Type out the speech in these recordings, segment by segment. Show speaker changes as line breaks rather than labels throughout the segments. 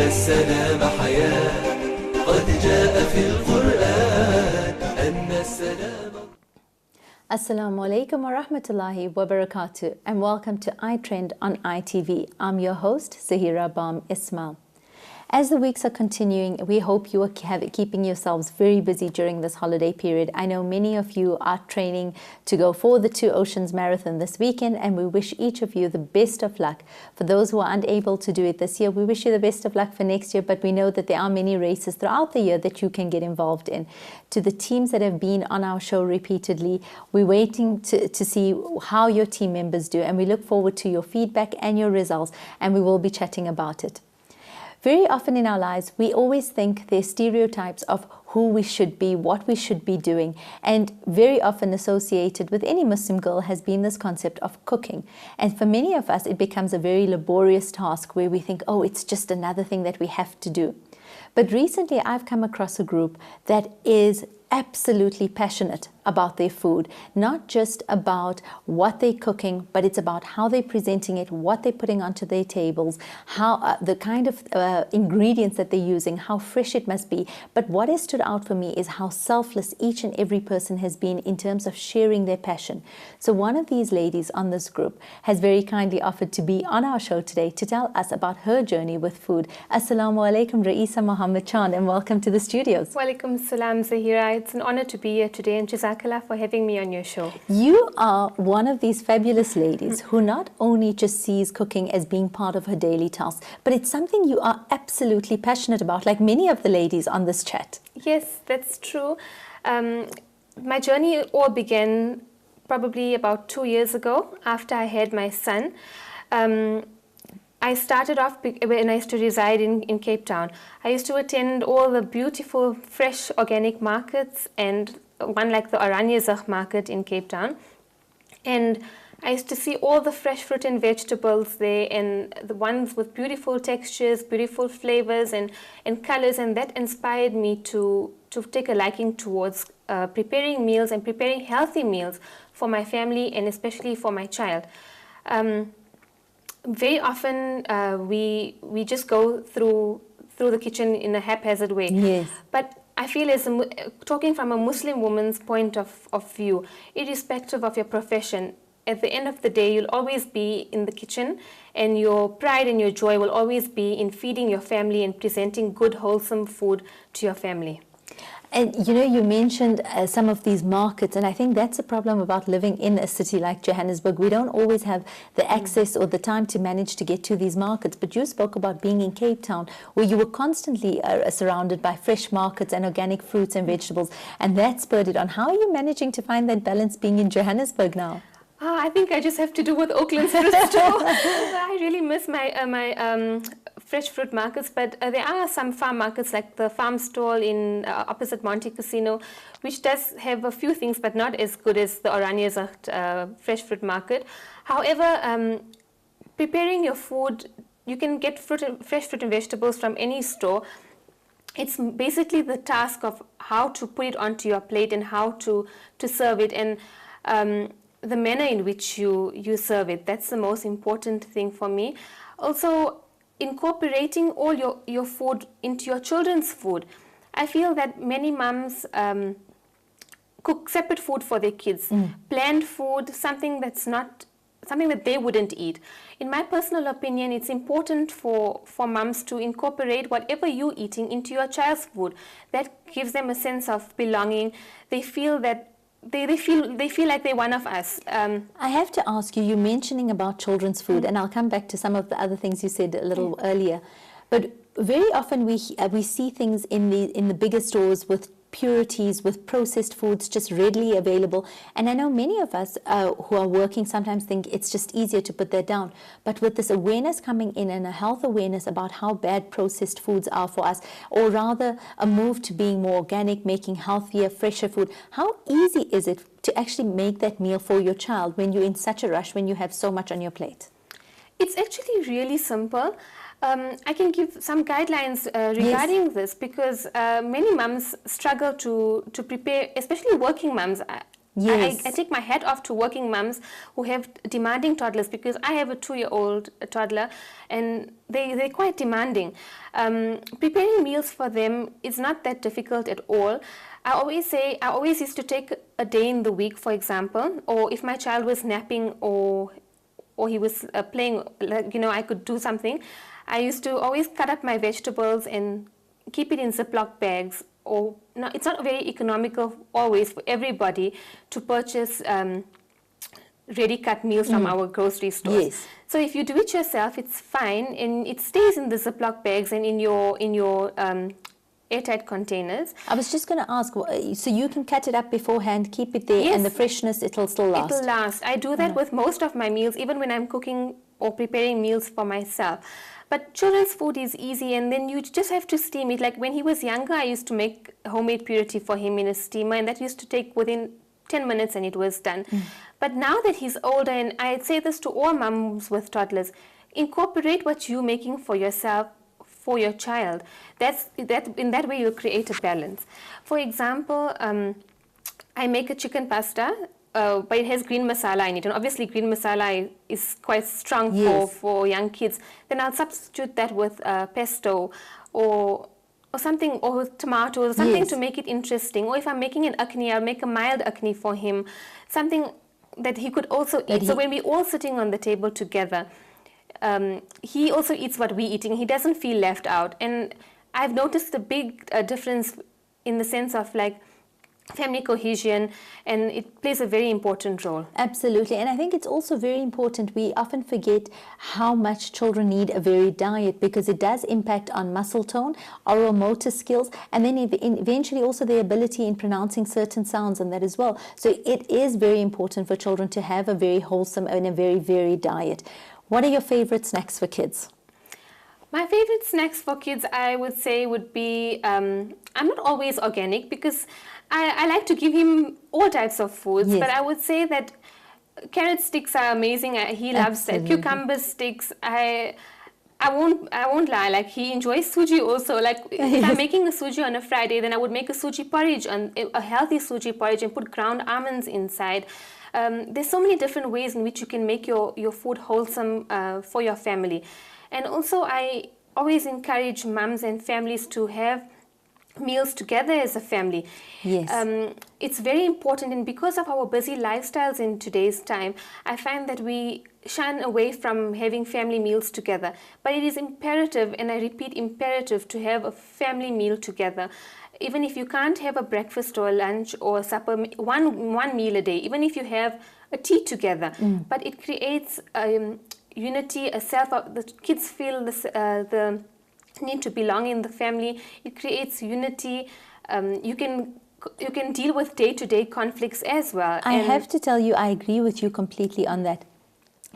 السلام حياة قد جاء في القرآن أن السلام.
Assalamu alaikum wa rahmatullahi wa barakatuh, and welcome to iTREND on ITV. I'm your host, Zaheerah Bham Ismail. As the weeks are continuing, we hope you are keeping yourselves very busy during this holiday period. I know many of you are training to go for the Two Oceans Marathon this weekend, and we wish each of you the best of luck. For those who are unable to do it this year, we wish you the best of luck for next year, but we know that there are many races throughout the year that you can get involved in. To the teams that have been on our show repeatedly, we're waiting to see how your team members do, and we look forward to your feedback and your results, and we will be chatting about it. Very often in our lives, we always think there's stereotypes of who we should be, what we should be doing, and very often associated with any Muslim girl has been this concept of cooking. And for many of us, it becomes a very laborious task where we think, oh, it's just another thing that we have to do. But recently, I've come across a group that is absolutely passionate about their food, not just about what they're cooking, but it's about how they're presenting it, what they're putting onto their tables, how the kind of ingredients that they're using, how fresh it must be. But what has stood out for me is how selfless each and every person has been in terms of sharing their passion. So one of these ladies on this group has very kindly offered to be on our show today to tell us about her journey with food. Assalamu alaikum, Raisa Muhammad Chand, and welcome to the studios.
Walaikum salam, Zaheerah. It's an honor to be here today, and jazakallah for having me on your show.
You are one of these fabulous ladies who not only just sees cooking as being part of her daily task, but it's something you are absolutely passionate about, like many of the ladies on this chat.
Yes, that's true. My journey all began probably about 2 years ago after I had my son. I started off when I used to reside in Cape Town. I used to attend all the beautiful, fresh, organic markets, and one like the Oranje market in Cape Town. And I used to see all the fresh fruit and vegetables there, and the ones with beautiful textures, beautiful flavors and colors, and that inspired me to take a liking towards preparing meals and preparing healthy meals for my family and especially for my child. Very often we just go through the kitchen in a haphazard way.
Yes.
But I feel, talking from a Muslim woman's point of view, irrespective of your profession, at the end of the day, you'll always be in the kitchen, and your pride and your joy will always be in feeding your family and presenting good, wholesome food to your family.
And you know, you mentioned some of these markets, and I think that's a problem about living in a city like Johannesburg. We don't always have the access or the time to manage to get to these markets. But you spoke about being in Cape Town, where you were constantly surrounded by fresh markets and organic fruits and vegetables, and that spurred it on. How are you managing to find that balance being in Johannesburg now?
I think I just have to do with Oakland's fruit store. I really miss my fresh fruit markets, but there are some farm markets like the farm stall in opposite Monte Casino, which does have a few things, but not as good as the Oranje fresh fruit market. However, preparing your food, you can get fresh fruit and vegetables from any store. It's basically the task of how to put it onto your plate and how to serve it, and the manner in which you serve it. That's the most important thing for me. Also, incorporating all your food into your children's food. I feel that many mums cook separate food for their kids. Planned food, something that they wouldn't eat. In my personal opinion, it's important for mums to incorporate whatever you're eating into your child's food. That gives them a sense of belonging. They feel that they feel like they're one of us.
I have to ask you, you're mentioning about children's food, and I'll come back to some of the other things you said a little earlier. But very often we see things in the bigger stores with purities, with processed foods just readily available. And I know many of us who are working sometimes think it's just easier to put that down. But with this awareness coming in and a health awareness about how bad processed foods are for us, or rather a move to being more organic, making healthier, fresher food, how easy is it to actually make that meal for your child when you're in such a rush, when you have so much on your plate?
It's actually really simple. I can give some guidelines regarding this, because many mums struggle to prepare, especially working mums.
Yes.
I take my hat off to working mums who have demanding toddlers, because I have a 2-year-old toddler and they're quite demanding. Preparing meals for them is not that difficult at all. I always used to take a day in the week, for example, or if my child was napping or he was playing, like, I could do something. I used to always cut up my vegetables and keep it in Ziploc bags. Or no, it's not very economical always for everybody to purchase ready cut meals from our grocery stores.
Yes.
So if you do it yourself, it's fine, and it stays in the Ziploc bags and in your airtight containers.
I was just going to ask, so you can cut it up beforehand, keep it there,
Yes.
and the freshness, it'll still last?
It'll last. I do that with most of my meals, even when I'm cooking or preparing meals for myself. But children's food is easy, and then you just have to steam it. Like when he was younger, I used to make homemade puree for him in a steamer, and that used to take within 10 minutes and it was done. But now that he's older, and I'd say this to all mums with toddlers, incorporate what you're making for yourself for your child. In that way you'll create a balance. For example, I make a chicken pasta, but it has green masala in it, and obviously green masala is quite strong for young kids. Then I'll substitute that with pesto or something, or with tomatoes, or something to make it interesting. Or if I'm making an akni, I'll make a mild akni for him, something that he could also eat. So when we're all sitting on the table together, he also eats what we're eating. He doesn't feel left out. And I've noticed a big difference in the sense of like family cohesion, and it plays a very important role.
Absolutely. And I think it's also very important. We often forget how much children need a varied diet, because it does impact on muscle tone, oral motor skills, and then eventually also their ability in pronouncing certain sounds and that as well. So it is very important for children to have a very wholesome and a very varied diet. What are your favorite snacks for kids?
My favorite snacks for kids, I would say, would be, I'm not always organic, because I like to give him all types of foods, but I would say that carrot sticks are amazing. He loves that. Cucumber sticks, I won't lie, like he enjoys suji also. Like if I'm making a suji on a Friday, then I would make a suji porridge, a healthy suji porridge, and put ground almonds inside. There's so many different ways in which you can make your food wholesome for your family. And also I always encourage mums and families to have meals together as a family.
Yes.
It's very important, and because of our busy lifestyles in today's time, I find that we shun away from having family meals together. But it is imperative, and I repeat, imperative, to have a family meal together. Even if you can't have a breakfast or a lunch or a supper, one meal a day, even if you have a tea together, but it creates unity, the kids feel the need to belong in the family. It creates unity. You can deal with day-to-day conflicts as well.
I have to tell you, I agree with you completely on that.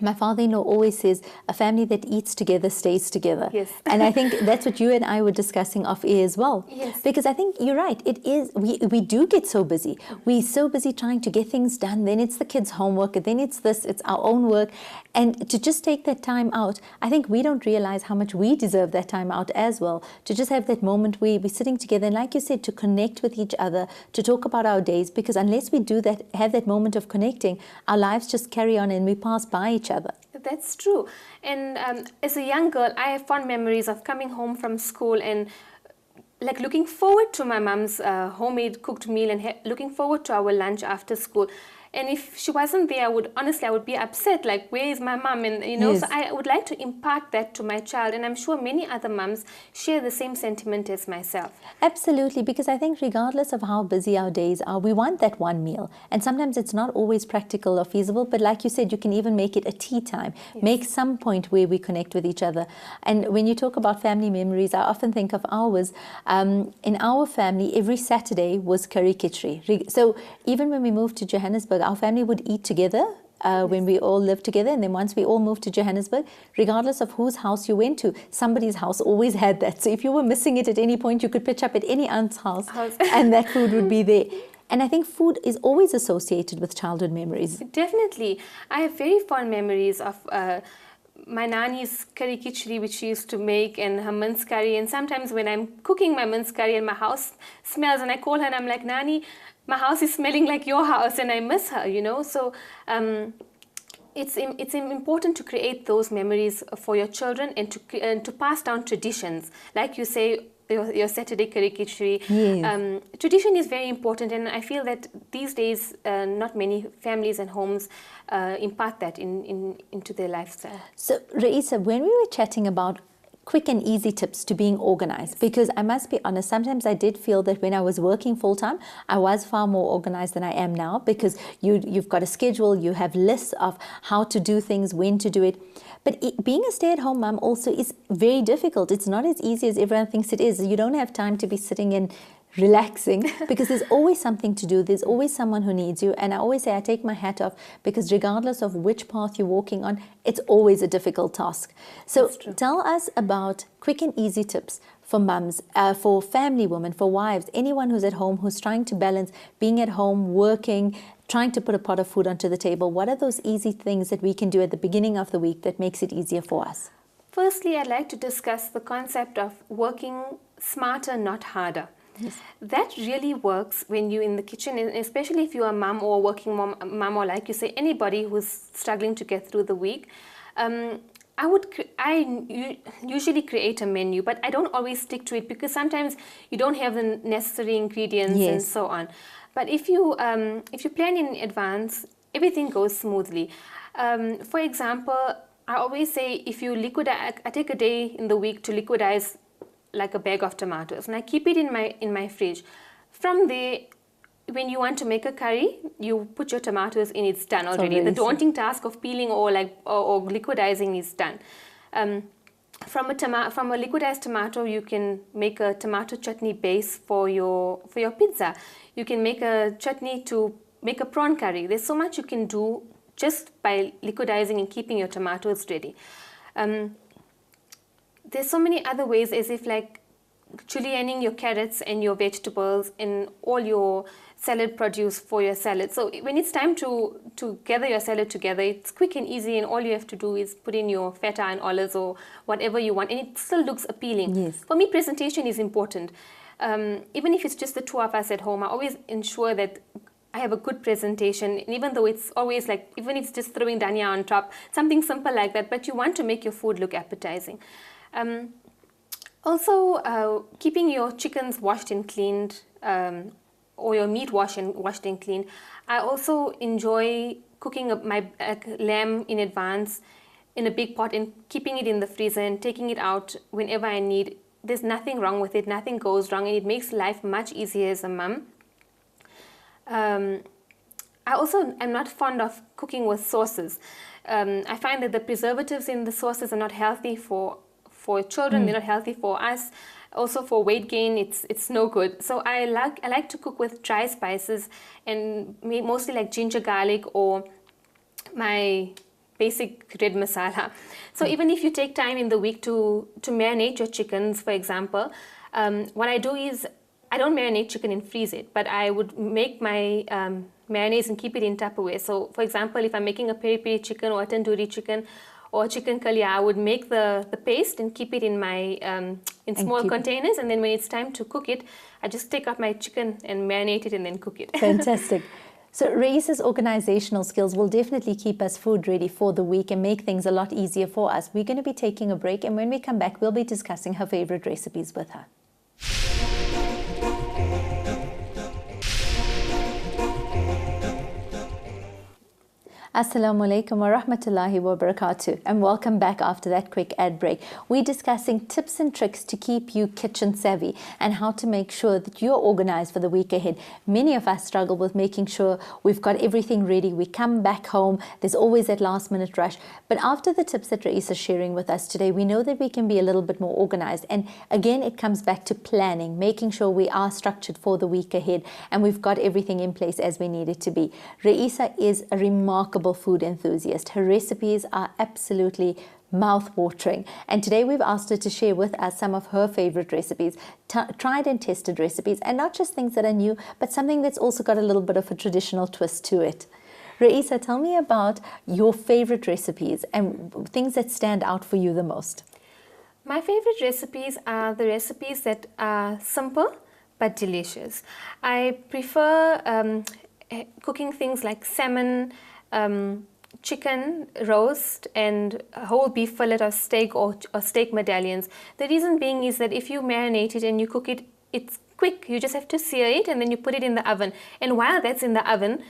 My father-in-law always says, a family that eats together stays together.
Yes.
And I think that's what you and I were discussing off air as well.
Yes.
Because I think you're right. It is, we do get so busy. We're so busy trying to get things done. Then it's the kids' homework. And then it's our own work. And to just take that time out, I think we don't realize how much we deserve that time out as well. To just have that moment where we're sitting together. And like you said, to connect with each other, to talk about our days. Because unless we do that, have that moment of connecting, our lives just carry on and we pass by each other.
That's true. And as a young girl, I have fond memories of coming home from school and like looking forward to my mom's homemade cooked meal, and looking forward to our lunch after school. And if she wasn't there, I would be upset, like, where is my mom? And
Yes.
so I would like to impart that to my child, and I'm sure many other mums share the same sentiment as myself.
Absolutely, because I think regardless of how busy our days are, we want that one meal. And sometimes it's not always practical or feasible, but like you said, you can even make it a tea time. Yes. Make some point where we connect with each other. And when you talk about family memories, I often think of ours. In our family, every Saturday was curry khichdi. So even when we moved to Johannesburg, our family would eat together when we all lived together. And then once we all moved to Johannesburg, regardless of whose house you went to, somebody's house always had that. So if you were missing it at any point, you could pitch up at any aunt's house and that food would be there. And I think food is always associated with childhood memories.
Definitely. I have very fond memories of my nani's curry khichdi, which she used to make, and her mince curry. And sometimes when I'm cooking my mince curry and my house smells, and I call her and I'm like, Nani, my house is smelling like your house, and I miss her, you know. So it's important to create those memories for your children, and to pass down traditions, like you say. Your Saturday curry khichdi.
Yes.
Tradition is very important, and I feel that these days not many families and homes impart that into their lifestyle.
So, Raisa, when we were chatting about quick and easy tips to being organized, because I must be honest, sometimes I did feel that when I was working full-time, I was far more organized than I am now, because you've got a schedule, you have lists of how to do things, when to do it. But being a stay-at-home mom also is very difficult. It's not as easy as everyone thinks it is. You don't have time to be sitting and relaxing, because there's always something to do. There's always someone who needs you. And I always say I take my hat off, because regardless of which path you're walking on, it's always a difficult task. So tell us about quick and easy tips for mums, for family women, for wives, anyone who's at home, who's trying to balance being at home, working, trying to put a pot of food onto the table. What are those easy things that we can do at the beginning of the week that makes it easier for us?
Firstly, I'd like to discuss the concept of working smarter, not harder.
Yes.
That really works when you're in the kitchen, especially if you're a mom or a working mom, or like you say, anybody who's struggling to get through the week. I usually create a menu, but I don't always stick to it, because sometimes you don't have the necessary ingredients.
Yes.
And so on. But if you plan in advance, everything goes smoothly. For example, I always say, if you liquidize, I take a day in the week to liquidize like a bag of tomatoes, and I keep it in my fridge. From there, when you want to make a curry, you put your tomatoes in, it's done already. The daunting task of peeling or liquidizing is done. From a liquidized tomato, you can make a tomato chutney base for your pizza. You can make a chutney to make a prawn curry. There's so much you can do just by liquidizing and keeping your tomatoes ready. There's so many other ways, as if like julienning your carrots and your vegetables and all your salad produce for your salad. So when it's time to gather your salad together, it's quick and easy, and all you have to do is put in your feta and olives or whatever you want, and it still looks appealing.
Yes.
For me, presentation is important. Even if it's just the two of us at home, I always ensure that I have a good presentation, and even though it's always like, even if it's just throwing dhania on top, something simple like that, but you want to make your food look appetizing. Also, keeping your chickens washed and cleaned, or your meat washed and cleaned. I also enjoy cooking my lamb in advance in a big pot and keeping it in the freezer and taking it out whenever I need. There's nothing wrong with it, nothing goes wrong, and it makes life much easier as a mum. I also am not fond of cooking with sauces. I find that the preservatives in the sauces are not healthy for children. They're not healthy for us. Also for weight gain, it's no good. So I like to cook with dry spices, and mostly like ginger, garlic, or my basic red masala. So even if you take time in the week to marinate your chickens, for example, what I do is I don't marinate chicken and freeze it, but I would make my mayonnaise and keep it in Tupperware. So for example, if I'm making a peri-peri chicken or a tandoori chicken or chicken kalia, I would make the paste and keep it in my in small containers, and then when it's time to cook it, I just take out my chicken and marinate it and then cook it.
Fantastic. So Raisa's organizational skills will definitely keep us food ready for the week and make things a lot easier for us. We're going to be taking a break, and when we come back, we'll be discussing her favorite recipes with her. Assalamu alaikum wa rahmatullahi wa barakatuh, and welcome back after that quick ad break. We're discussing tips and tricks to keep you kitchen savvy and how to make sure that you're organized for the week ahead. Many of us struggle with making sure we've got everything ready. We come back home, there's always that last minute rush. But after the tips that Raisa is sharing with us today, we know that we can be a little bit more organized. And again, it comes back to planning, making sure we are structured for the week ahead and we've got everything in place as we need it to be. Raisa is a remarkable food enthusiast. Her recipes are absolutely mouth-watering, and today we've asked her to share with us some of her favorite recipes, tried and tested recipes, and not just things that are new, but something that's also got a little bit of a traditional twist to it. Raisa, tell me about your favorite recipes and things that stand out for you the most.
My favorite recipes are the recipes that are simple but delicious. I prefer cooking things like salmon, chicken roast, and whole beef fillet or steak or steak medallions. The reason being is that if you marinate it and you cook it, it's quick. You just have to sear it and then you put it in the oven. And while that's in the oven,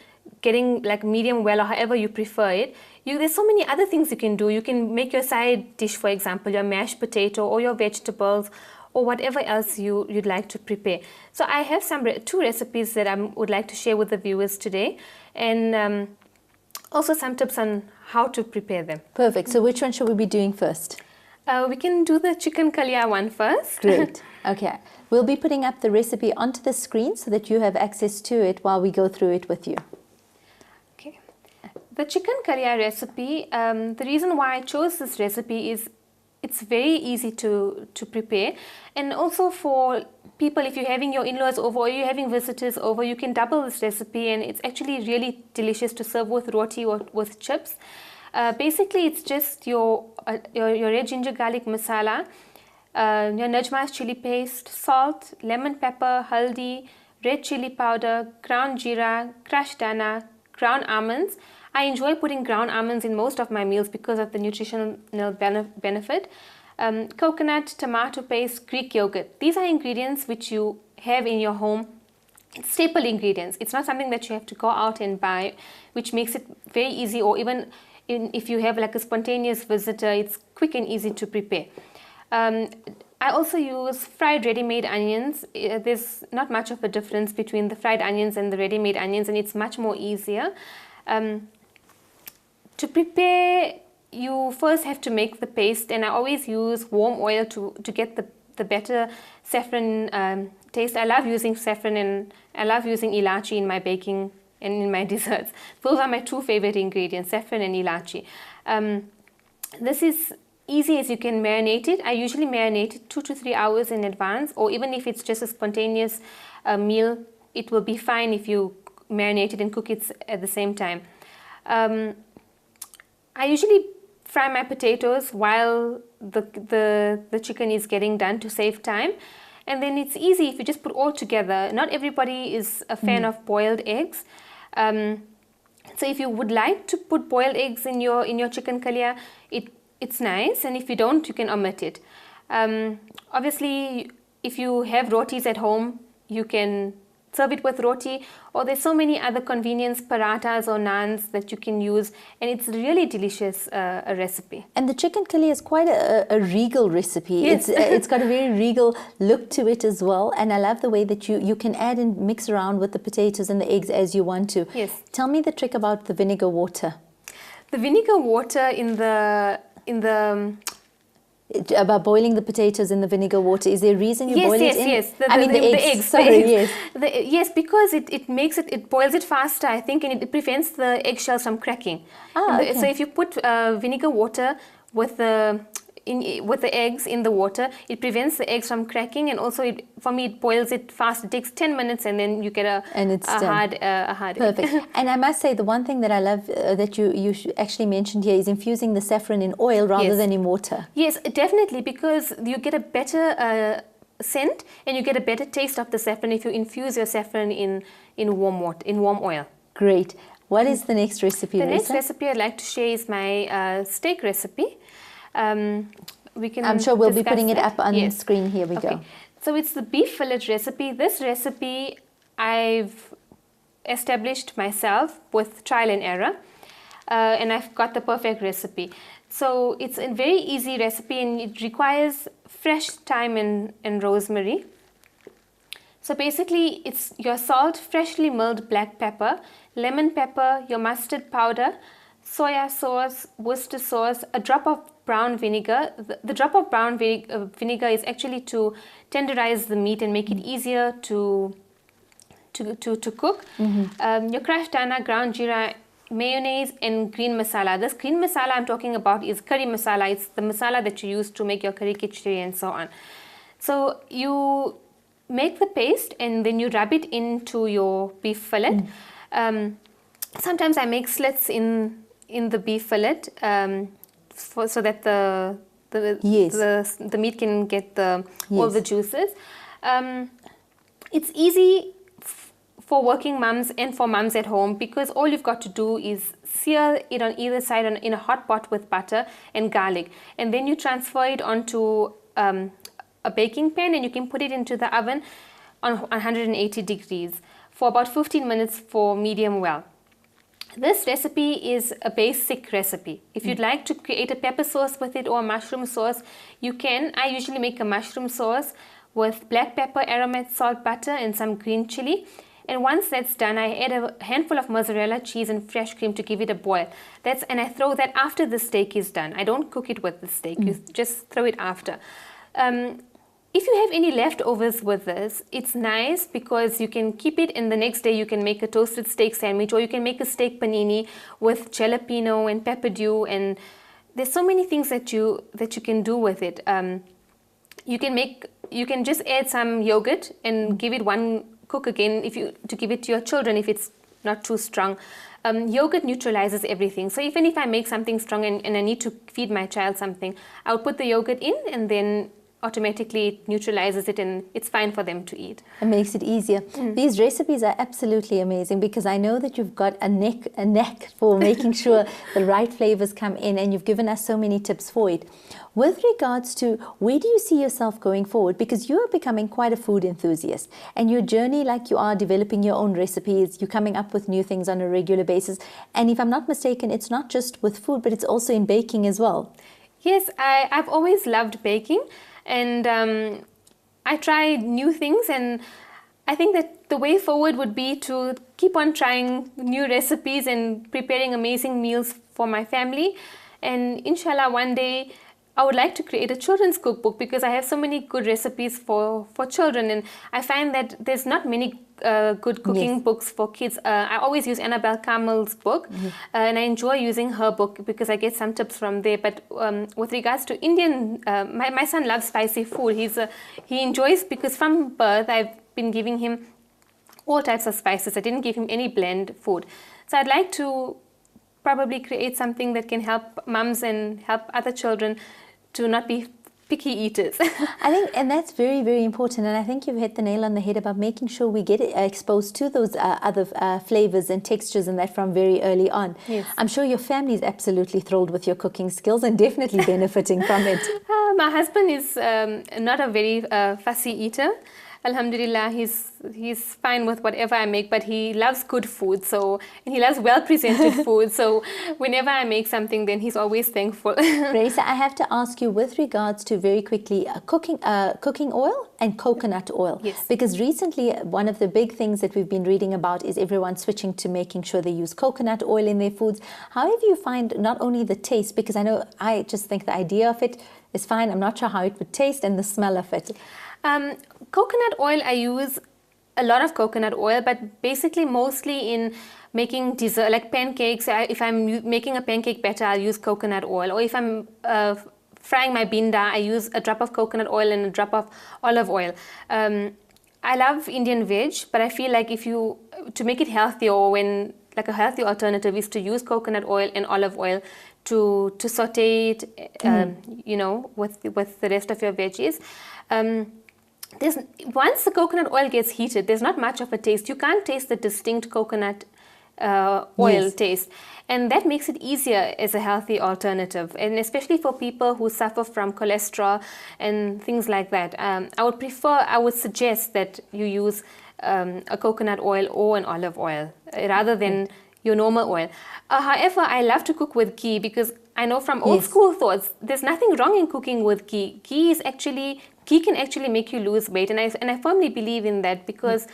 getting like medium well or however you prefer it, there's so many other things you can do. You can make your side dish, for example, your mashed potato or your vegetables or whatever else you'd like to prepare. So I have two recipes that I would like to share with the viewers today, and also some tips on how to prepare them.
Perfect. So which one should we be doing first?
We can do the chicken kalia one first.
Great. Okay. We'll be putting up the recipe onto the screen so that you have access to it while we go through it with you.
Okay. The chicken kalia recipe, the reason why I chose this recipe is it's very easy to prepare, and also for people, if you're having your in-laws over or you're having visitors over, you can double this recipe, and it's actually really delicious to serve with roti or with chips. Basically, it's just your red ginger garlic masala, your najmas chili paste, salt, lemon pepper, haldi, red chili powder, ground jeera, crushed dana, ground almonds. I enjoy putting ground almonds in most of my meals because of the nutritional benefit. Coconut, tomato paste, Greek yogurt. These are ingredients which you have in your home. It's staple ingredients. It's not something that you have to go out and buy, which makes it very easy, or even if you have like a spontaneous visitor, it's quick and easy to prepare. I also use fried ready-made onions. There's not much of a difference between the fried onions and the ready-made onions, and it's much more easier. To prepare, you first have to make the paste, and I always use warm oil to get the better saffron taste. I love using saffron, and I love using ilachi in my baking and in my desserts. Those are my two favorite ingredients, saffron and ilachi. This is easy as you can marinate it. I usually marinate it 2 to 3 hours in advance, or even if it's just a spontaneous meal, it will be fine if you marinate it and cook it at the same time. I usually fry my potatoes while the chicken is getting done to save time, and then it's easy if you just put all together. Not everybody is a fan of boiled eggs, so if you would like to put boiled eggs in your chicken kalia, it's nice, and if you don't, you can omit it. Obviously, if you have rotis at home, you can serve it with roti, or there's so many other convenience parathas or naans that you can use, and it's really delicious a recipe.
And the chicken kalia is quite a regal recipe.
Yes.
It's got a very regal look to it as well, and I love the way that you can add and mix around with the potatoes and the eggs as you want to.
Yes.
Tell me the trick about the vinegar water.
The vinegar water in the
about boiling the potatoes in the vinegar water. Is there a reason you boil it in?
Yes,
I mean the eggs. Sorry,
the eggs.
yes.
Yes, because it boils it faster, I think, and it prevents the eggshells from cracking.
Okay.
So if you put vinegar water with the eggs in the water, it prevents the eggs from cracking, and also for me it boils it fast. It takes 10 minutes, and then you get a hard
Perfect.
egg.
And I must say, the one thing that I love that you actually mentioned here is infusing the saffron in oil rather than in water.
Yes, definitely, because you get a better scent and you get a better taste of the saffron if you infuse your saffron in warm oil.
Great. What is the next recipe,
The
Raisa?
next recipe I'd like to share is my steak recipe.
I'm sure we'll be putting it up on the screen. Here we go.
So it's the beef fillet recipe. This recipe I've established myself with trial and error, and I've got the perfect recipe. So it's a very easy recipe, and it requires fresh thyme and rosemary. So basically, it's your salt, freshly milled black pepper, lemon pepper, your mustard powder, soya sauce, Worcester sauce, a drop of brown vinegar. The drop of brown vinegar is actually to tenderize the meat and make it easier to cook. Your crushed dana, ground jeera, mayonnaise, and green masala. This green masala I'm talking about is curry masala. It's the masala that you use to make your curry khichdi and so on. So you make the paste and then you rub it into your beef fillet. sometimes I make slits in the beef fillet, so that the meat can get all the juices. It's easy for working mums and for mums at home, because all you've got to do is sear it on either side in a hot pot with butter and garlic, and then you transfer it onto a baking pan, and you can put it into the oven on 180 degrees for about 15 minutes for medium well. This recipe is a basic recipe. If you'd like to create a pepper sauce with it or a mushroom sauce, you can. I usually make a mushroom sauce with black pepper, aromat, salt, butter, and some green chili. And once that's done, I add a handful of mozzarella cheese and fresh cream to give it a boil. And I throw that after the steak is done. I don't cook it with the steak. You just throw it after. If you have any leftovers with this, it's nice because you can keep it, and the next day you can make a toasted steak sandwich, or you can make a steak panini with jalapeno and pepper dew, and there's so many things that you can do with it. You can just add some yogurt and give it one cook again to give it to your children if it's not too strong. Yogurt neutralizes everything. So even if I make something strong and I need to feed my child something, I'll put the yogurt in, and then automatically it neutralizes it, and it's fine for them to eat.
It makes it easier. These recipes are absolutely amazing, because I know that you've got a neck for making sure the right flavors come in, and you've given us so many tips for it. With regards to where do you see yourself going forward, because you are becoming quite a food enthusiast, and your journey, like you are developing your own recipes, you're coming up with new things on a regular basis, and if I'm not mistaken, it's not just with food, but it's also in baking as well.
Yes, I've always loved baking. And I try new things, and I think that the way forward would be to keep on trying new recipes and preparing amazing meals for my family. And inshallah, one day I would like to create a children's cookbook, because I have so many good recipes for children, and I find that there's not many good cooking books for kids. I always use Annabelle Carmel's book, and I enjoy using her book because I get some tips from there. But with regards to Indian, my son loves spicy food. He enjoys, because from birth I've been giving him all types of spices. I didn't give him any bland food. So I'd like to probably create something that can help mums and help other children to not be picky eaters.
I think, and that's very, very important. And I think you've hit the nail on the head about making sure we get exposed to those other flavors and textures and that from very early on.
Yes.
I'm sure your family is absolutely thrilled with your cooking skills and definitely benefiting from it.
My husband is not a very fussy eater. Alhamdulillah, he's fine with whatever I make, but he loves good food, and he loves well-presented food. So whenever I make something, then he's always thankful.
Raisa, I have to ask you with regards to very quickly cooking oil and coconut oil.
Yes.
Because recently, one of the big things that we've been reading about is everyone switching to making sure they use coconut oil in their foods. How have you find not only the taste, because I just think the idea of it is fine. I'm not sure how it would taste, and the smell of it.
Coconut oil, I use a lot of coconut oil, but basically mostly in making dessert, like pancakes. If I'm making a pancake batter, I'll use coconut oil. Or if I'm frying my binda, I use a drop of coconut oil and a drop of olive oil. I love Indian veg, but I feel like to make it healthier, or like a healthy alternative is to use coconut oil and olive oil to saute it, with the rest of your veggies. Once the coconut oil gets heated, there's not much of a taste. You can't taste the distinct coconut oil taste, and that makes it easier as a healthy alternative, and especially for people who suffer from cholesterol and things like that. I would suggest that you use a coconut oil or an olive oil rather than your normal oil. However, I love to cook with ghee, because I know from old school thoughts, there's nothing wrong in cooking with ghee. Ghee can actually make you lose weight, and I firmly believe in that, because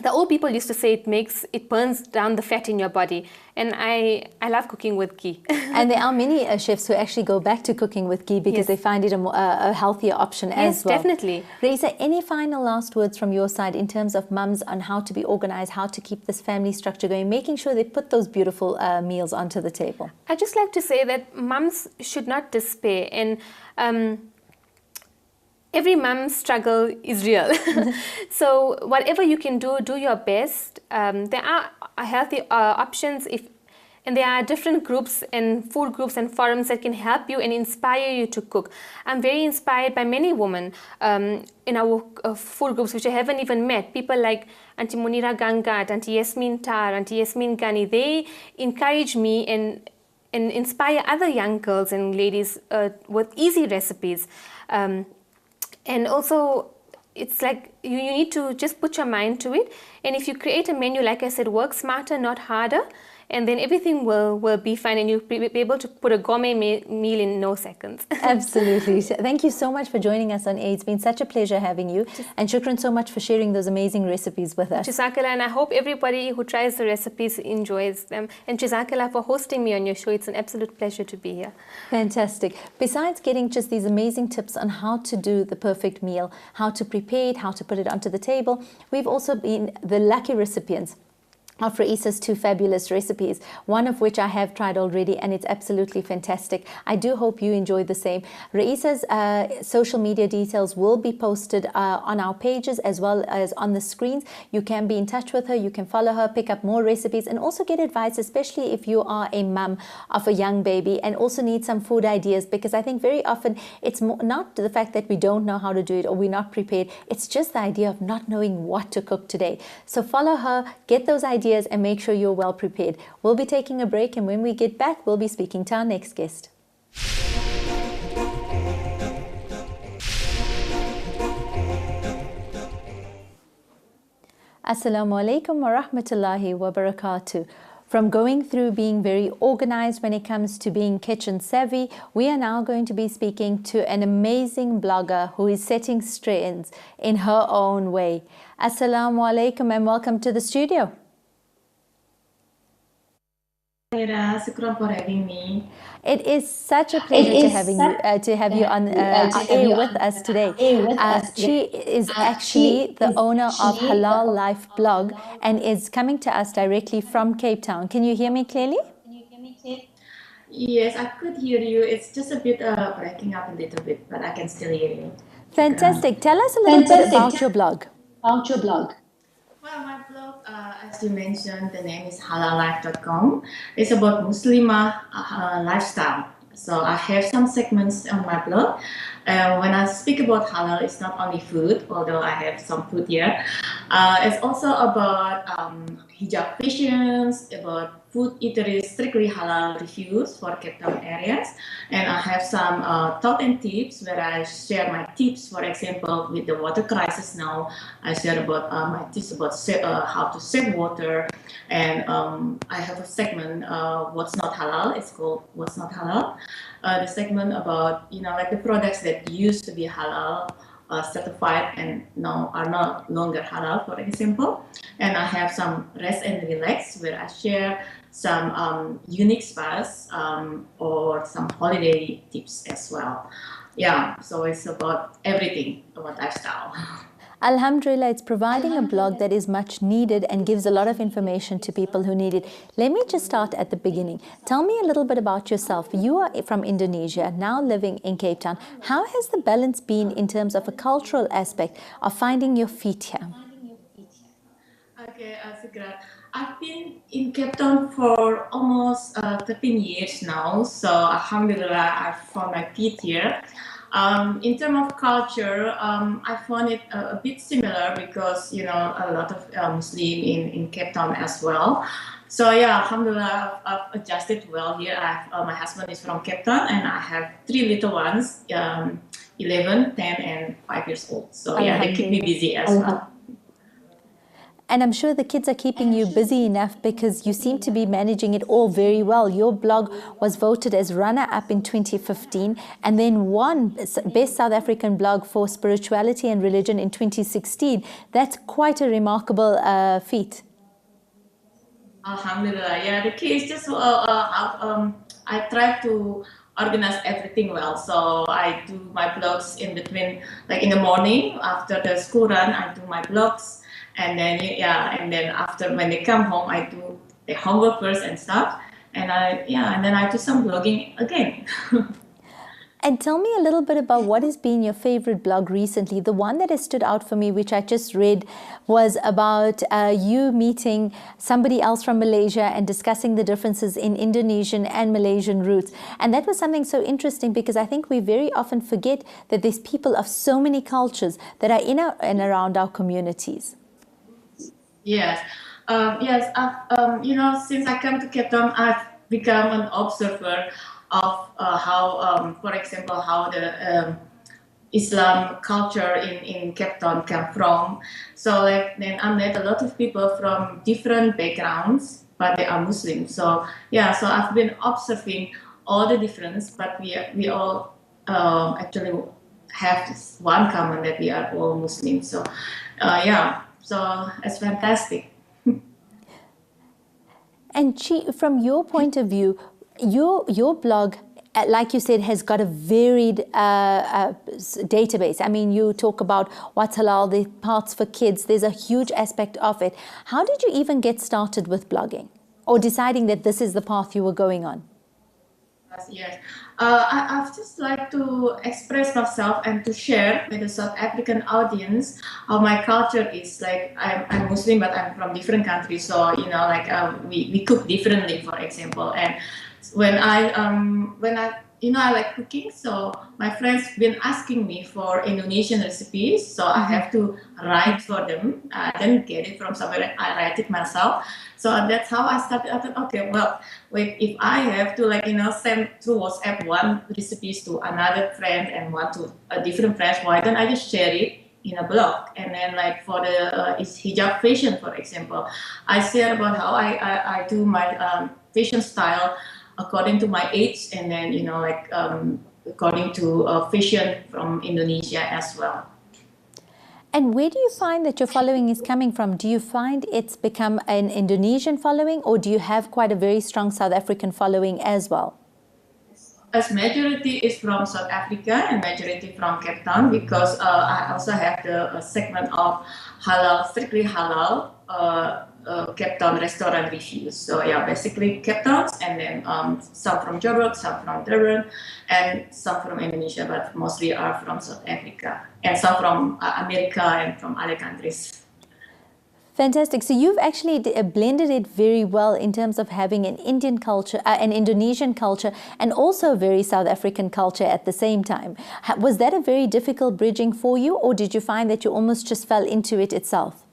the old people used to say it burns down the fat in your body, and I love cooking with ghee.
And there are many chefs who actually go back to cooking with ghee because they find it a healthier option as well.
Yes, definitely.
Raisa, any final last words from your side in terms of mums on how to be organized, how to keep this family structure going, making sure they put those beautiful meals onto the table?
I'd just like to say that mums should not despair, and every mom's struggle is real. So whatever you can do, do your best. There are healthy options and there are different groups and food groups and forums that can help you and inspire you to cook. I'm very inspired by many women in our food groups which I haven't even met. People like Auntie Munira Gangat, Auntie Yasmin Tar, Auntie Yasmin Gani. They encourage me and inspire other young girls and ladies with easy recipes. And also, it's like you need to just put your mind to it. And if you create a menu, like I said, work smarter, not harder. And then everything will be fine and you'll be able to put a gourmet meal in no seconds.
Absolutely. Thank you so much for joining us on air. It's been such a pleasure having you. And shukran so much for sharing those amazing recipes with us.
Jazakallah, and I hope everybody who tries the recipes enjoys them. And Jazakallah for hosting me on your show. It's an absolute pleasure to be here.
Fantastic. Besides getting just these amazing tips on how to do the perfect meal, how to prepare it, how to put it onto the table, we've also been the lucky recipients of Raissa's 2 fabulous recipes, one of which I have tried already and it's absolutely fantastic. I do hope you enjoy the same. Raissa's social media details will be posted on our pages as well as on the screens. You can be in touch with her, you can follow her, pick up more recipes and also get advice, especially if you are a mum of a young baby and also need some food ideas, because I think very often it's not the fact that we don't know how to do it or we're not prepared, it's just the idea of not knowing what to cook today. So follow her, get those ideas and make sure you're well prepared. We'll be taking a break and when we get back, we'll be speaking to our next guest. Assalamu alaikum wa rahmatullahi wa barakatuh. From going through being very organized when it comes to being kitchen savvy, we are now going to be speaking to an amazing blogger who is setting trends in her own way. Assalamu alaikum and welcome to the studio.
Shukran for having me.
It is such a pleasure to have you on air with us today. She is actually the owner of Halal Life blog and is coming to us directly from Cape Town. Can you hear me clearly?
Yes, I could hear you. It's just a bit breaking up a little bit, but I can still hear you.
Fantastic. Tell us a little bit about your blog.
Well, my blog, as you mentioned, the name is halallife.com. It's about Muslimah lifestyle. So I have some segments on my blog. When I speak about halal, it's not only food, although I have some food here. It's also about hijab fashions, about food eateries, strictly halal reviews for Cape Town areas. And I have some thought and tips where I share my tips. For example, with the water crisis now, I share about my tips about how to save water. And I have a segment, What's Not Halal. It's called What's Not Halal. The segment about, like the products that used to be halal, certified and now are no longer halal, for example. And I have some rest and relax where I share some unique spas or some holiday tips as well. Yeah, so it's about everything about lifestyle.
Alhamdulillah, it's providing a blog that is much needed and gives a lot of information to people who need it. Let me just start at the beginning. Tell me a little bit about yourself. You are from Indonesia, now living in Cape Town. How has the balance been in terms of a cultural aspect of finding your feet here?
Okay, Zaheerah. I've been in Cape Town for almost 13 years now. So Alhamdulillah, I've found my feet here. In terms of culture, I found it a bit similar because, a lot of Muslim in Cape Town as well. So yeah, Alhamdulillah, I've adjusted well here. My husband is from Cape Town and I have 3 little ones, 11, 10 and 5 years old. So yeah, they keep me busy as well.
And I'm sure the kids are keeping you busy enough because you seem to be managing it all very well. Your blog was voted as runner-up in 2015 and then won Best South African Blog for Spirituality and Religion in 2016. That's quite a remarkable feat.
Alhamdulillah. Yeah, the key is just I try to organize everything well. So I do my blogs in between, like in the morning after the school run, I do my blogs. And then, and then after when they come home, I do the homework first and stuff. And then I do some blogging again.
And tell me a little bit about what has been your favorite blog recently. The one that has stood out for me, which I just read, was about you meeting somebody else from Malaysia and discussing the differences in Indonesian and Malaysian roots. And that was something so interesting because I think we very often forget that there's people of so many cultures that are in and around our communities.
Yes, yes. Since I come to Cape Town, I've become an observer of how, for example, how the Islam culture in Cape Town came from. So like then I met a lot of people from different backgrounds, but they are Muslim. So yeah, so I've been observing all the difference, but we all actually have this one common, that we are all Muslim. So yeah, so it's fantastic.
And Chi, from your point of view, your blog, like you said, has got a varied database. I mean, you talk about what's halal, the parts for kids. There's a huge aspect of it. How did you even get started with blogging, or deciding that this is the path you were going on?
Yes, I've just like to express myself and to share with the South African audience how my culture is. Like I'm Muslim, but I'm from different countries, so we cook differently, for example. And when I I like cooking, so my friends been asking me for Indonesian recipes, so I have to write for them. I didn't get it from somewhere, I write it myself. So that's how I started. I thought, okay, well, wait, if I have to send through WhatsApp one recipes to another friend and one to a different friends, why don't I just share it in a blog? And then like for the hijab fashion, for example, I share about how I do my fashion style according to my age, and then according to fashion from Indonesia as well.
And where do you find that your following is coming from? Do you find it's become an Indonesian following, or do you have quite a very strong South African following as well?
As majority is from South Africa and majority from Cape Town, because I also have the segment of halal, strictly halal Cape Town restaurant reviews. So yeah, basically Cape Town, and then some from Joburg, some from Durban, and some from Indonesia, but mostly are from South Africa, and some from America and from other countries.
Fantastic. So you've actually blended it very well in terms of having an Indian culture, an Indonesian culture, and also a very South African culture at the same time. Was that a very difficult bridging for you, or did you find that you almost just fell into it itself?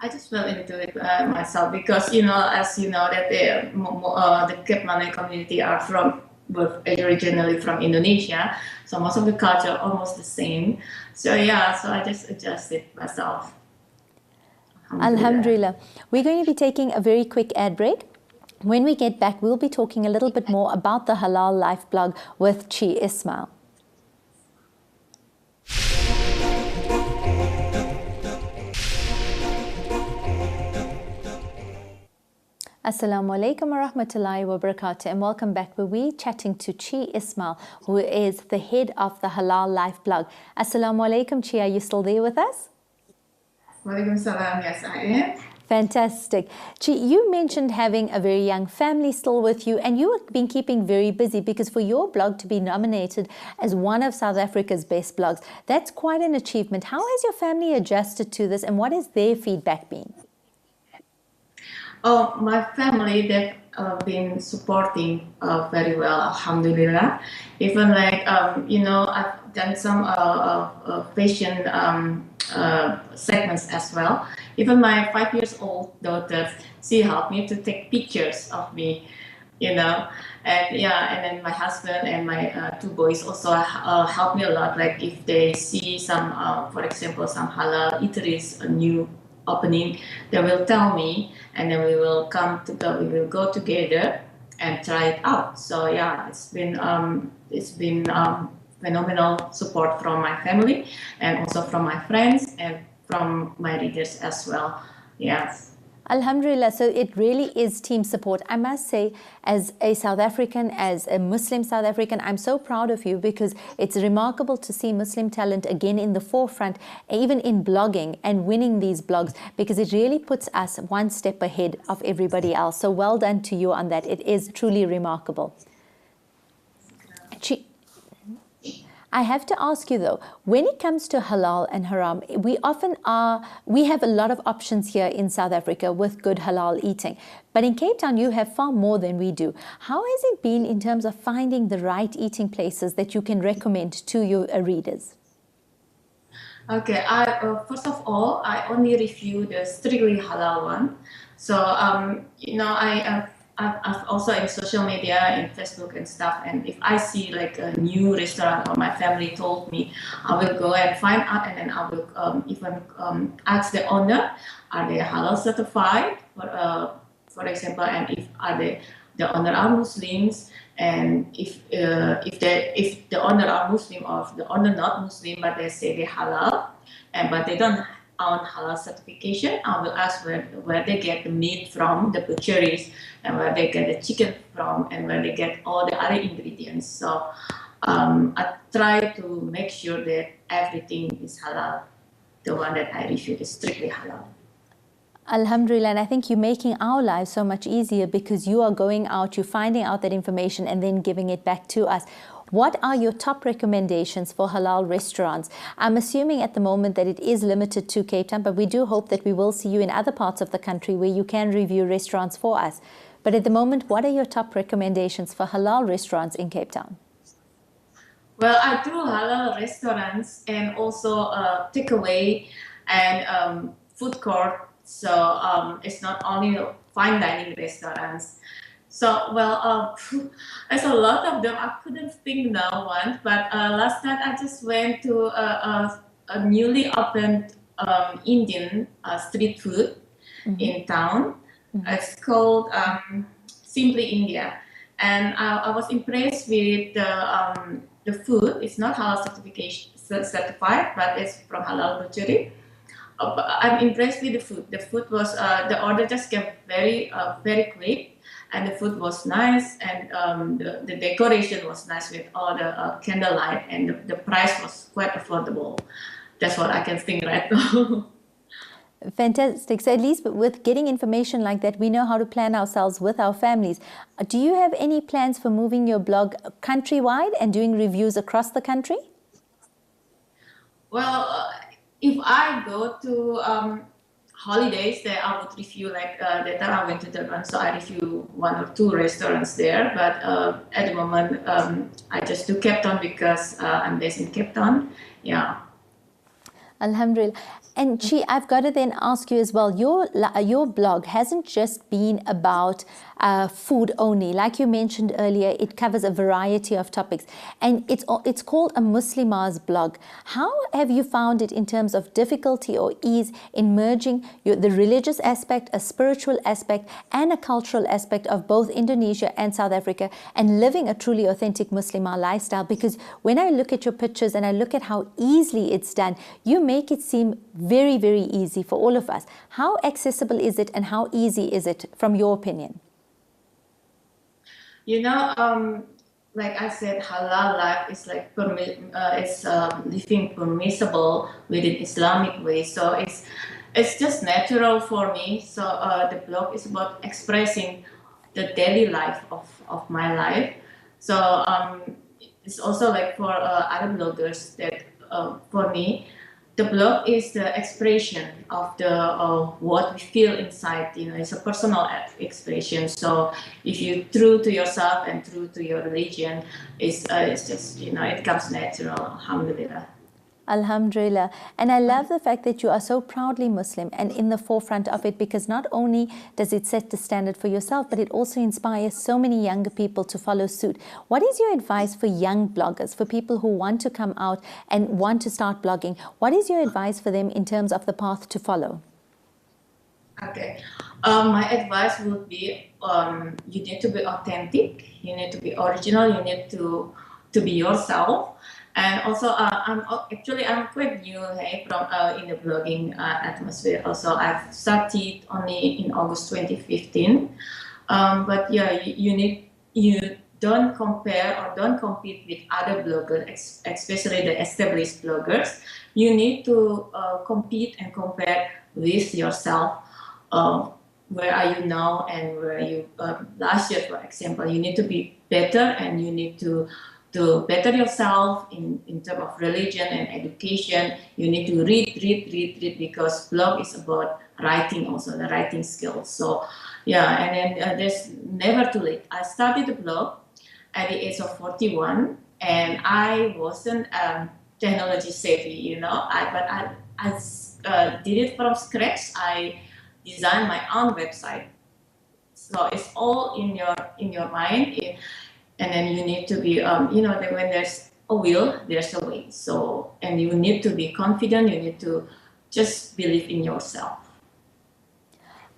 I just fell into it myself, because as you know, that the Cape Malay community are originally from Indonesia, so most of the culture are almost the same. So yeah, so I just adjusted myself.
Alhamdulillah. We're going to be taking a very quick ad break. When we get back, we'll be talking a little bit more about the Halal Life blog with Chi Ismail. Assalamu alaikum wa rahmatullahi wa barakatuh, and welcome back, where we're chatting to Chi Ismail, who is the head of the Halal Life blog. Assalamu alaikum, Chi, are you still there with us?
Walaikum salam, yes I am.
Fantastic. Chi, you mentioned having a very young family still with you, and you have been keeping very busy, because for your blog to be nominated as one of South Africa's best blogs, that's quite an achievement. How has your family adjusted to this, and what has their feedback been?
Oh, my family, they've been supporting very well, alhamdulillah. Even I've done some fashion segments as well. Even my 5-year-old daughter, she helped me to take pictures of me, and then my husband and my 2 boys also help me a lot. Like if they see some, for example, some halal eateries, a new opening, they will tell me, and then we will go together and try it out. So yeah, it's been phenomenal support from my family, and also from my friends and from my readers as well. Yes.
Alhamdulillah. So it really is team support. I must say, as a South African, as a Muslim South African, I'm so proud of you, because it's remarkable to see Muslim talent again in the forefront, even in blogging and winning these blogs, because it really puts us one step ahead of everybody else. So well done to you on that. It is truly remarkable. I have to ask you though, when it comes to halal and haram, we have a lot of options here in South Africa with good halal eating. But in Cape Town, you have far more than we do. How has it been in terms of finding the right eating places that you can recommend to your readers?
Okay, first of all, I only review the strictly halal one. So, I've also in social media, in Facebook and stuff. And if I see like a new restaurant or my family told me, I will go and find out, and then I will even ask the owner, are they halal certified, for example, and if the owner are Muslims, and if the owner are Muslim or if the owner not Muslim, but they say they halal, but they don't own halal certification, I will ask where they get the meat from, the butcheries, and where they get the chicken from, and where they get all the other ingredients. So I try to make sure that everything is halal. The one that I review is strictly halal.
Alhamdulillah, and I think you're making our lives so much easier because you are going out, you're finding out that information and then giving it back to us. What are your top recommendations for halal restaurants? I'm assuming at the moment that it is limited to Cape Town, but we do hope that we will see you in other parts of the country where you can review restaurants for us. But at the moment, what are your top recommendations for halal restaurants in Cape Town?
Well, I do halal restaurants and also takeaway and food court. So it's not only fine dining restaurants. So, well, there's a lot of them. I couldn't think now one, but last night I just went to a newly opened Indian street food in town. It's called Simply India, and I was impressed with the food. It's not halal certified, but it's from halal butchery. I'm impressed with the food. The food was the order just came very quick. And the food was nice, and the decoration was nice with all the candlelight, and the price was quite affordable. That's what I can think right now.
Fantastic. So at least with getting information like that, we know how to plan ourselves with our families. Do you have any plans for moving your blog countrywide and doing reviews across the country?
Well, if I go to holidays, there I would review like that time I went to Durban, so I review 1 or 2 restaurants there. But at the moment, I just do Cape Town because I'm based in Cape Town. Yeah.
Alhamdulillah. And Chi, I've got to then ask you as well, your blog hasn't just been about food only. Like you mentioned earlier, it covers a variety of topics. And it's called a Muslima's blog. How have you found it in terms of difficulty or ease in merging the religious aspect, a spiritual aspect, and a cultural aspect of both Indonesia and South Africa, and living a truly authentic Muslimah lifestyle? Because when I look at your pictures and I look at how easily it's done, you make it seem very, very easy for all of us. How accessible is it and how easy is it from your opinion?
You know, like I said, halal life is like living permissible within Islamic way. So it's just natural for me. So the blog is about expressing the daily life of my life. So it's also like for other bloggers that for me, the blog is the expression of the what we feel inside. You know, it's a personal expression. So if you're true to yourself and true to your religion, it's just, you know, it comes natural. Alhamdulillah.
Alhamdulillah. And I love the fact that you are so proudly Muslim and in the forefront of it, because not only does it set the standard for yourself, but it also inspires so many younger people to follow suit. What is your advice for young bloggers, for people who want to come out and want to start blogging? What is your advice for them in terms of the path to follow?
Okay. My advice would be you need to be authentic, you need to be original, you need to be yourself. And also, I'm quite new from in the blogging atmosphere. Also, I've started only in August 2015. But yeah, you don't compare or don't compete with other bloggers, especially the established bloggers. You need to compete and compare with yourself. Where are you now and where are you last year, for example? You need to be better, and you need to to better yourself in terms of religion and education, you need to read because blog is about writing also, the writing skills. So yeah, and then there's never too late. I started the blog at the age of 41, and I wasn't technology savvy, you know. I did it from scratch. I designed my own website. So it's all in your mind, and then you need to be, you know, that when there's a will, there's a way. So, and you need to be confident. You need to just believe in yourself.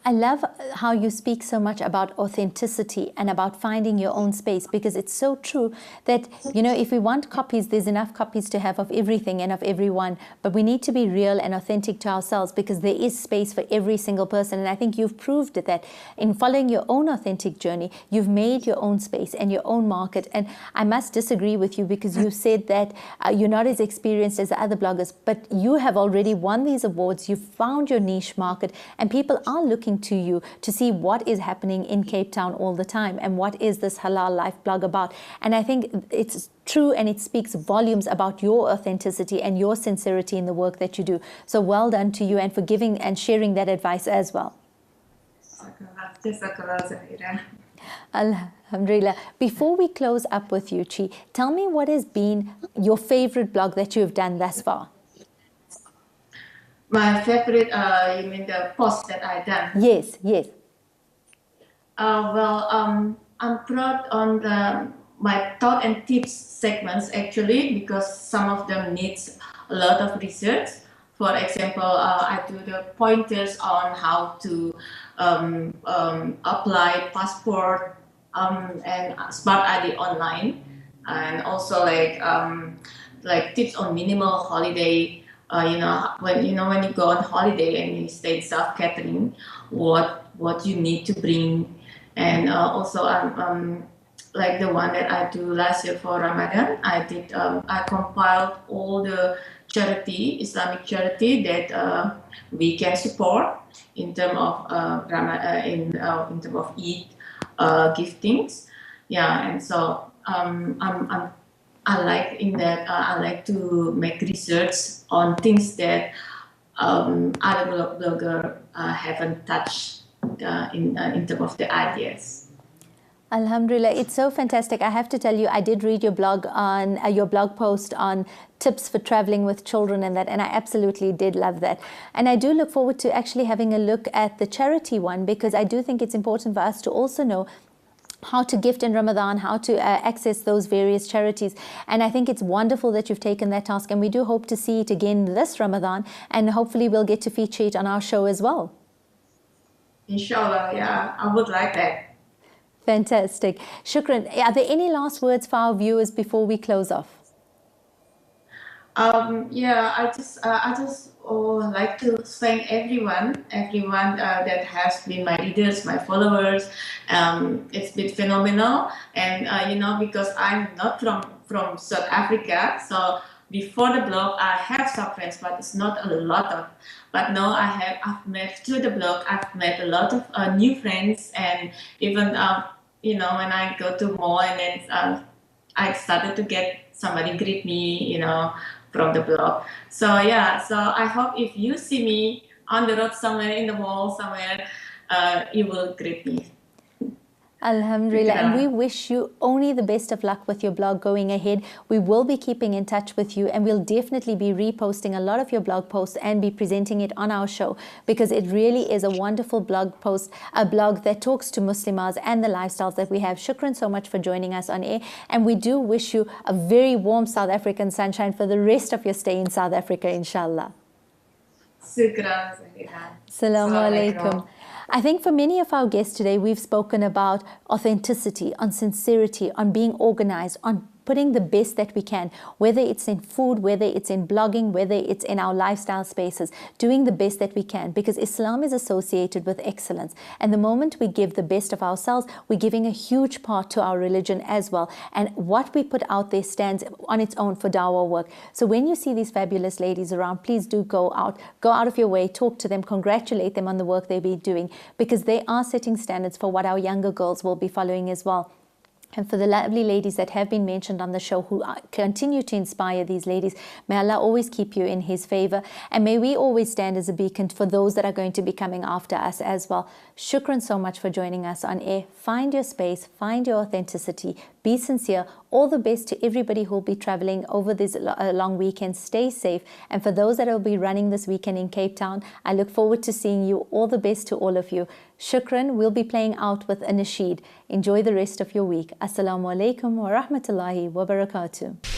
I love how you speak so much about authenticity and about finding your own space, because it's so true that, you know, if we want copies, there's enough copies to have of everything and of everyone, but we need to be real and authentic to ourselves, because there is space for every single person. And I think you've proved that in following your own authentic journey, you've made your own space and your own market. And I must disagree with you, because you said that you're not as experienced as the other bloggers, but you have already won these awards. You've found your niche market, and people are looking to you to see what is happening in Cape Town all the time and what is this halal life blog about. And I think it's true, and it speaks volumes about your authenticity and your sincerity in the work that you do. So well done to you, and for giving and sharing that advice as well. Alhamdulillah. Before we close up with you, Chi, tell me what has been your favorite blog that you have done thus far?
My favorite, you mean the post that I done?
Yes, yes.
I'm proud on my thought and tips segments, actually, because some of them needs a lot of research. For example, I do the pointers on how to apply passport and smart ID online, and also like tips on minimal holiday. When you go on holiday and you stay self-catering, what you need to bring, and also like the one that I do last year for Ramadan, I compiled all the Islamic charity that we can support in terms of in terms of Eid giftings, yeah, and so I like in that I like to make research on things that other blogger haven't touched in terms of the ideas.
Alhamdulillah, it's so fantastic. I have to tell you, I did read your blog on your blog post on tips for traveling with children and that, and I absolutely did love that. And I do look forward to actually having a look at the charity one, because I do think it's important for us to also know how to gift in Ramadan, how to access those various charities. And I think it's wonderful that you've taken that task, and we do hope to see it again this Ramadan, and hopefully we'll get to feature it on our show as well.
Inshallah, yeah, I would like that.
Fantastic. Shukran. Are there any last words for our viewers before we close off?
I just like to thank everyone that has been my readers, my followers. It's been phenomenal, and because I'm not from South Africa, so before the blog I have some friends, but it's not a lot of. But now I've met through the blog. I've met a lot of new friends, and even when I go to mall, and then I started to get somebody greet me, from the blog. So I hope if you see me on the road somewhere, in the mall somewhere, you will greet me.
Alhamdulillah, and we wish you only the best of luck with your blog going ahead. We will be keeping in touch with you, and we'll definitely be reposting a lot of your blog posts and be presenting it on our show, because it really is a wonderful blog post, a blog that talks to Muslimas and the lifestyles that we have. Shukran so much for joining us on air, and we do wish you a very warm South African sunshine for the rest of your stay in South Africa, inshallah.
Shukran, Zaheerah.
Assalamu alaikum. I think for many of our guests today, we've spoken about authenticity, on sincerity, on being organized, on putting the best that we can, whether it's in food, whether it's in blogging, whether it's in our lifestyle spaces, doing the best that we can, because Islam is associated with excellence. And the moment we give the best of ourselves, we're giving a huge part to our religion as well. And what we put out there stands on its own for dawah work. So when you see these fabulous ladies around, please do go out of your way, talk to them, congratulate them on the work they've been doing, because they are setting standards for what our younger girls will be following as well. And for the lovely ladies that have been mentioned on the show who continue to inspire these ladies, may Allah always keep you in His favor. And may we always stand as a beacon for those that are going to be coming after us as well. Shukran so much for joining us on air. Find your space, find your authenticity, be sincere. All the best to everybody who will be traveling over this long weekend. Stay safe. And for those that will be running this weekend in Cape Town, I look forward to seeing you. All the best to all of you. Shukran. We'll be playing out with a nasheed. Enjoy the rest of your week. Assalamu alaikum wa rahmatullahi wa barakatuh.